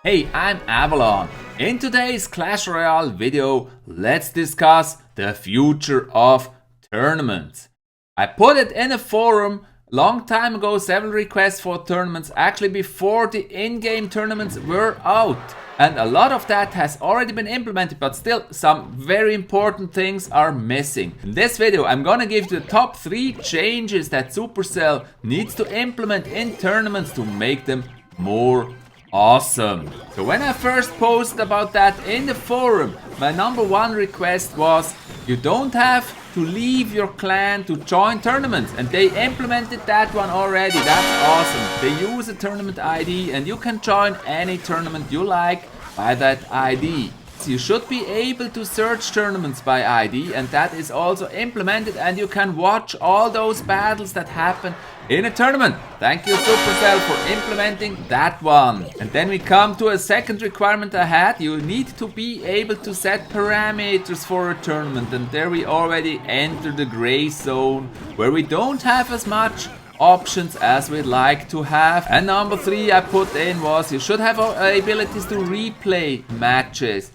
Hey, I'm Avalon. In today's Clash Royale video, let's discuss the future of tournaments. I put it in a forum long time ago, several requests for tournaments, actually before the in-game tournaments were out. And a lot of that has already been implemented, but still some very important things are missing. In this video, I'm gonna give you the top 3 changes that Supercell needs to implement in tournaments to make them more awesome. So when I first posted about that in the forum, my #1 request was you don't have to leave your clan to join tournaments, and they implemented that one already. That's awesome. They use a tournament ID and you can join any tournament you like by that ID. So you should be able to search tournaments by ID, and that is also implemented, and you can watch all those battles that happen in a tournament. Thank you Supercell for implementing that one. And then we come to a second requirement I had. You need to be able to set parameters for a tournament, and there we already enter the gray zone where we don't have as much options as we'd like to have. And number 3 I put in was you should have abilities to replay matches.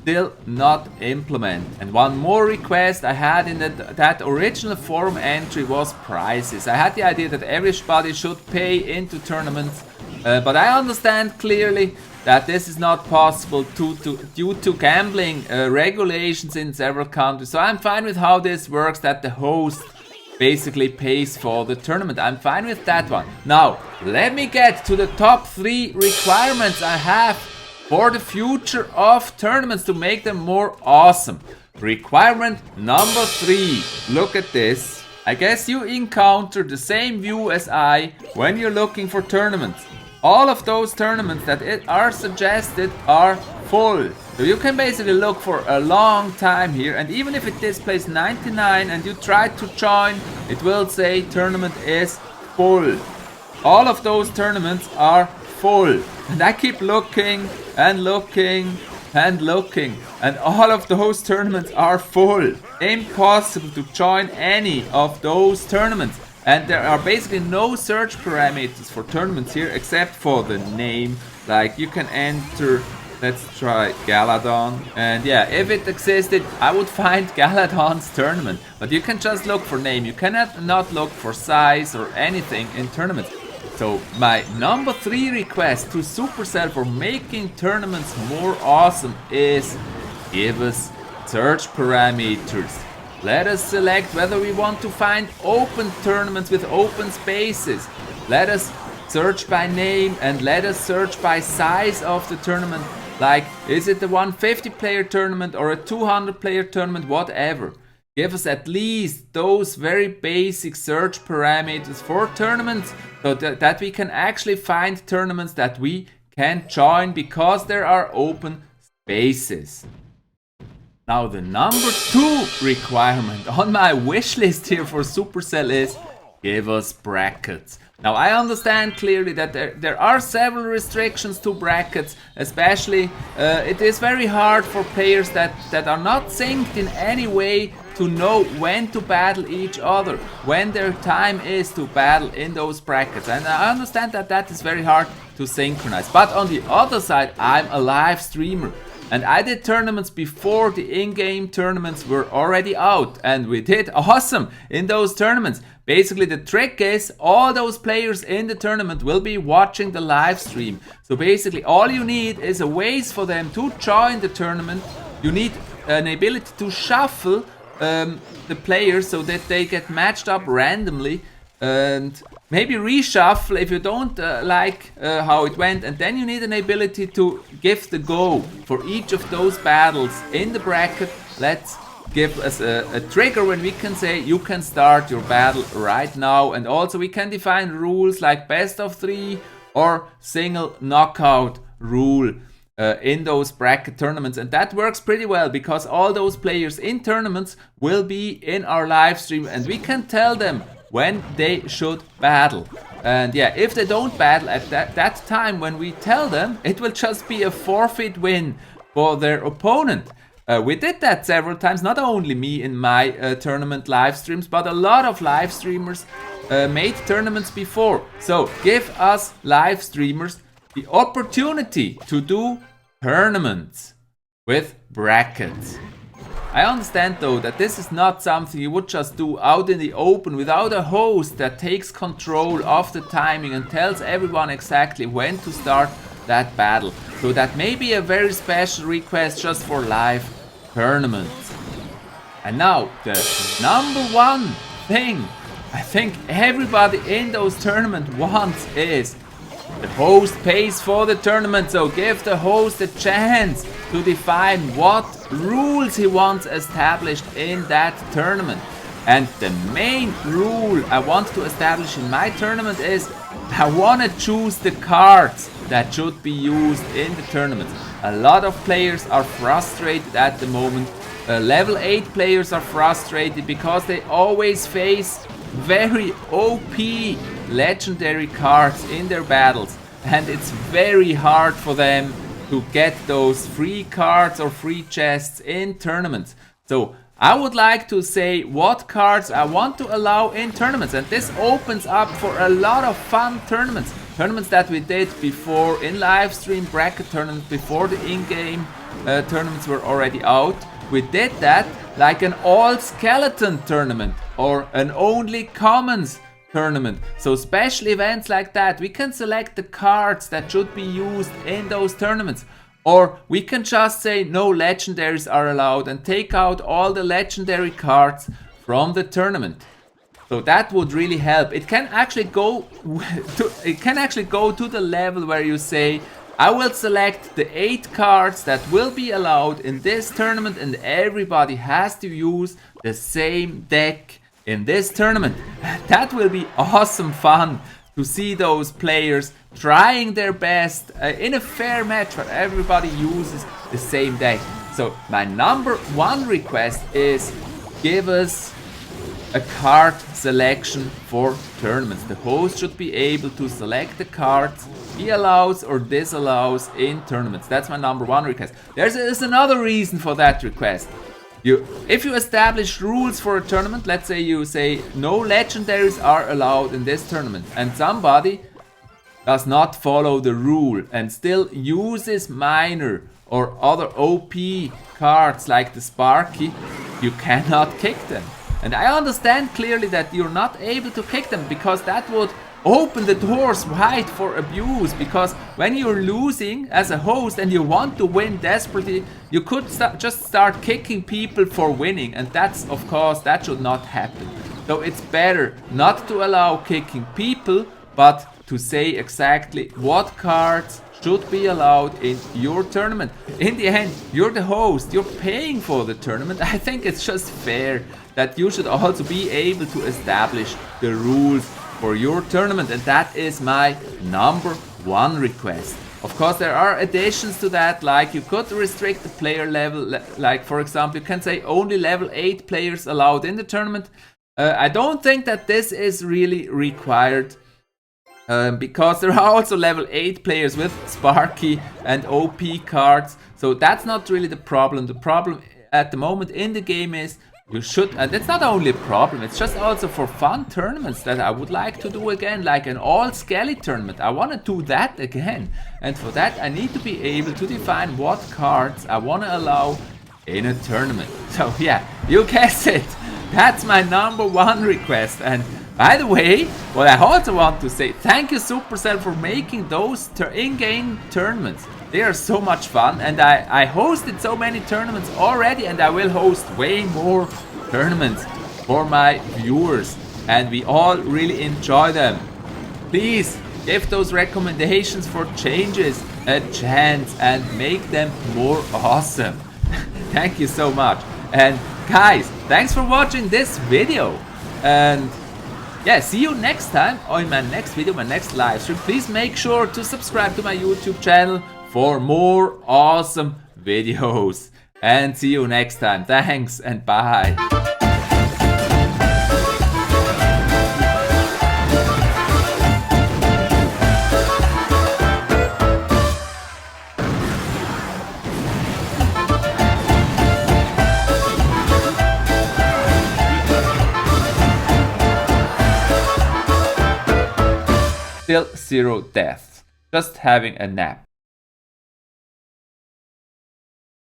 Still not implement. And one more request I had in that original forum entry was prices. I had the idea that everybody should pay into tournaments, but I understand clearly that this is not possible due to gambling regulations in several countries. So I'm fine with how this works, that the host basically pays for the tournament. I'm fine with that one. Now, let me get to the top 3 requirements I have for the future of tournaments to make them more awesome. Requirement number 3. Look at this. I guess you encounter the same view as I when you're looking for tournaments. All of those tournaments that are suggested are full. So you can basically look for a long time here, and even if it displays 99 and you try to join, it will say tournament is full. All of those tournaments are full. And I keep looking and looking and looking, and all of those tournaments are full. Impossible to join any of those tournaments. And there are basically no search parameters for tournaments here except for the name. Like you can enter, let's try Galadon, and yeah, if it existed I would find Galadon's tournament, but you can just look for name. You cannot not look for size or anything in tournaments. So my number 3 request to Supercell for making tournaments more awesome is give us search parameters. Let us select whether we want to find open tournaments with open spaces. Let us search by name, and let us search by size of the tournament. Like, is it a 150 player tournament or a 200 player tournament, whatever. Give us at least those very basic search parameters for tournaments, so that we can actually find tournaments that we can join because there are open spaces. Now the number 2 requirement on my wish list here for Supercell is give us brackets. Now I understand clearly that there are several restrictions to brackets, especially it is very hard for players that are not synced in any way to know when to battle each other, when their time is to battle in those brackets. And I understand that that is very hard to synchronize. But on the other side, I'm a live streamer. And I did tournaments before the in-game tournaments were already out, and we did awesome in those tournaments. Basically the trick is all those players in the tournament will be watching the live stream. So basically all you need is a ways for them to join the tournament. You need an ability to shuffle the players so that they get matched up randomly, and maybe reshuffle if you don't like how it went, and then you need an ability to give the go for each of those battles in the bracket. Let's give us a trigger when we can say you can start your battle right now, and also we can define rules like best of 3 or single knockout rule in those bracket tournaments. And that works pretty well because all those players in tournaments will be in our live stream, and we can tell them when they should battle. And yeah, if they don't battle at that time when we tell them, it will just be a forfeit win for their opponent. We did that several times, not only me in my tournament live streams, but a lot of live streamers made tournaments before. So give us live streamers the opportunity to do tournaments with brackets. I understand though that this is not something you would just do out in the open without a host that takes control of the timing and tells everyone exactly when to start that battle. So that may be a very special request just for live tournaments. And now the number one thing I think everybody in those tournaments wants is the host pays for the tournament, so give the host a chance to define what rules he wants established in that tournament. And the main rule I want to establish in my tournament is I want to choose the cards that should be used in the tournament. A lot of players are frustrated at the moment. Level 8 players are frustrated because they always face very OP legendary cards in their battles, and it's very hard for them to get those free cards or free chests in tournaments. So I would like to say what cards I want to allow in tournaments, and this opens up for a lot of fun tournaments. Tournaments that we did before in live stream, bracket tournaments before the in-game tournaments were already out. We did that like an all skeleton tournament or an only commons tournament. So special events like that, we can select the cards that should be used in those tournaments. Or we can just say no legendaries are allowed and take out all the legendary cards from the tournament. So that would really help. It can actually go to the level where you say I will select the 8 cards that will be allowed in this tournament and everybody has to use the same deck in this tournament. That will be awesome fun to see those players trying their best in a fair match where everybody uses the same deck. So my number one request is give us a card selection for tournaments. The host should be able to select the cards he allows or disallows in tournaments. That's my number one request. There's another reason for that request. If you establish rules for a tournament, let's say you say no legendaries are allowed in this tournament, and somebody does not follow the rule and still uses minor or other OP cards like the Sparky, you cannot kick them. And I understand clearly that you're not able to kick them because that would open the doors wide for abuse, because when you're losing as a host and you want to win desperately, you could just start kicking people for winning, and that's, of course, that should not happen. So it's better not to allow kicking people, but to say exactly what cards should be allowed in your tournament. In the end, you're the host, you're paying for the tournament. I think it's just fair that you should also be able to establish the rules for your tournament, and that is my number one request. Of course, there are additions to that, like you could restrict the player level, like for example, you can say only level 8 players allowed in the tournament. I don't think that this is really required, because there are also level 8 players with Sparky and OP cards, so that's not really the problem. The problem at the moment in the game is you should, and it's not only a problem, it's just also for fun tournaments that I would like to do again, like an all Skelly tournament. I want to do that again, and for that I need to be able to define what cards I want to allow in a tournament. So yeah, you guessed it, that's my number one request. And by the way, what I also want to say, thank you Supercell for making those in-game tournaments. They are so much fun, and I hosted so many tournaments already, and I will host way more tournaments for my viewers, and we all really enjoy them. Please give those recommendations for changes a chance and make them more awesome. Thank you so much. And guys, thanks for watching this video, and yeah, see you next time on my next video, my next live stream. Please make sure to subscribe to my YouTube channel for more awesome videos. And see you next time. Thanks and bye. Still 0 deaths. just having a nap.